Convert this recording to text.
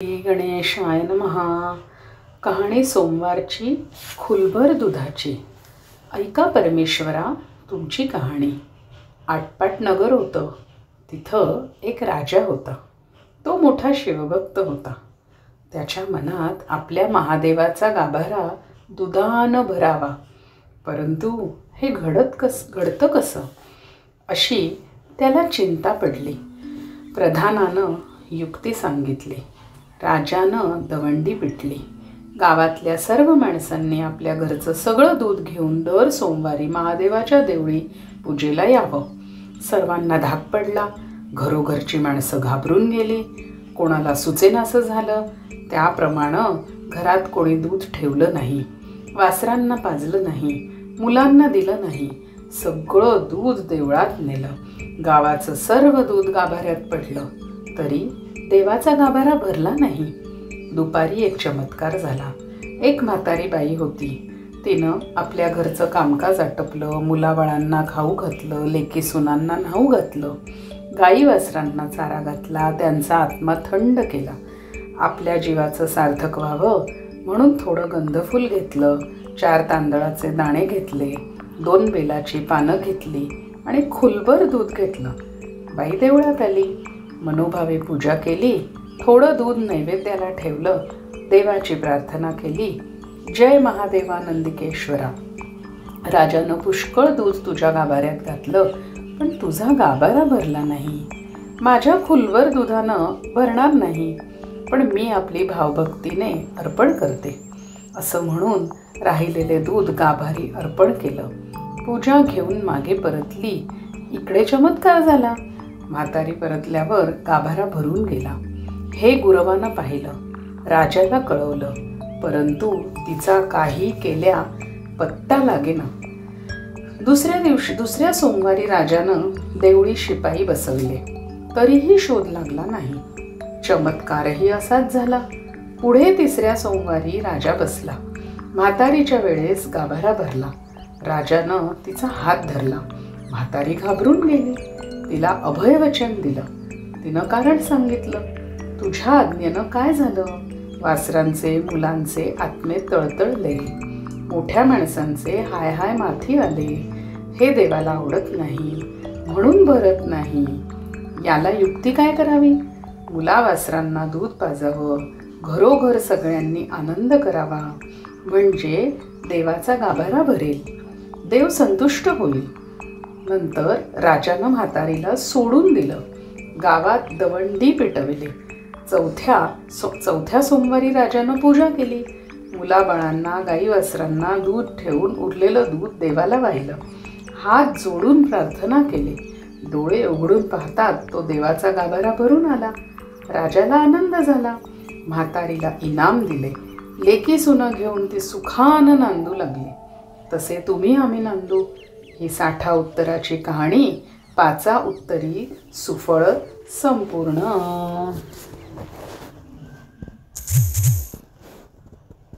श्री गणेशाय नमः। कहाणी सोमवारची खुलभर दुधाची। ऐका परमेश्वरा तुमची कहाणी। आटपाट नगर होतं। तिथं एक राजा होता। तो मोठा शिवभक्त होता। त्याच्या मनात आपल्या महादेवाचा गाभारा दुधानं भरावा, परंतु हे घडतं कसं अशी त्याला चिंता पडली। प्रधानानं युक्ती सांगितली। राजानं दवंडी पिटली। गावातल्या सर्व माणसांनी आपल्या घरचं सगळं दूध घेऊन दर सोमवारी महादेवाच्या देवळी पूजेला यावं। सर्वांना धाक पडला। घरोघरची माणसं घाबरून गेली। कोणाला सुचेनासं झालं त्याप्रमाणे घरात कोणी दूध ठेवलं नाही, वासरांना पाजलं नाही, मुलांना दिलं नाही। सगळं दूध देवळात नेलं। गावाचं सर्व दूध गाभाऱ्यात पडलं, तरी देवाचा गाभारा भरला नाही। दुपारी एक चमत्कार झाला। एक म्हातारी बाई होती। तिनं आपल्या घरचं कामकाज आटपलं, मुलाबाळांना खाऊ घातलं, लेकी सुनांना न्हाऊ घातलं, गाई वासरांना चारा घातला, त्यांचा आत्मा थंड केला। आपल्या जीवाचं सार्थक व्हावं म्हणून थोडं गंधफूल घेतलं, 4 तांदळाचे दाणे घेतले, 2 बेलाची पानं घेतली आणि खुलभर दूध घेतलं। बाई देवळात आली, मनोभावे पूजा केली, थोडं दूध नैवेद्याला ठेवलं, देवाची प्रार्थना केली। जय महादेवानंदिकेश्वरा, राजानं पुष्कळ दूध तुझ्या गाभाऱ्यात घातलं, पण तुझा गाभारा भरला नाही। माझ्या खुलवर दुधानं भरणार नाही, पण मी आपली भावभक्तीने अर्पण करते, असं म्हणून राहिलेले दूध गाभारी अर्पण केलं। पूजा घेऊन मागे परतली। इकडे चमत्कार झाला। म्हातारी परतल्यावर गाभारा भरून गेला। हे गुरवानं पाहिलं, राजाला कळवलं, परंतु तिचा काही केल्या पत्ता लागेना। दुसऱ्या सोमवारी राजानं देवळी शिपाई बसवले, तरीही शोध लागला नाही। चमत्कारही असाच झाला। पुढे 3ऱ्या सोमवारी राजा बसला। म्हातारीच्या वेळेस गाभारा भरला। राजानं तिचा हात धरला। म्हातारी घाबरून गेली। तिला अभयवचन दिलं। तिनं कारण सांगितलं, तुझ्या आज्ञेनं काय झालं? वासरांचे मुलांचे आत्मे तळतळले, मोठ्या माणसांचे हाय हाय माथी आले। हे देवाला आवडत नाही म्हणून भरत नाही। याला युक्ती काय करावी? मुला वासरांना दूध पाजावं, घरोघर सगळ्यांनी आनंद करावा, म्हणजे देवाचा गाभारा भरेल, देव संतुष्ट होईल। नंतर राजानं म्हातारीला सोडून दिलं। गावात दवंडी पेटवली। चौथ्या सोमवारी राजानं पूजा केली। मुलाबाळांना गाई वासरांना दूध ठेवून उरलेलं दूध देवाला वाहिलं। हात जोडून प्रार्थना केली। डोळे उघडून पाहतात तो देवाचा गाभारा भरून आला। राजाला आनंद झाला। म्हातारीला इनाम दिले। लेकी सुनं घेऊन ती सुखानं नांदू लागली। तसे तुम्ही आम्ही नांदू। ही 60 उत्तराची कहाणी 5 उत्तरी सुफळ संपूर्ण।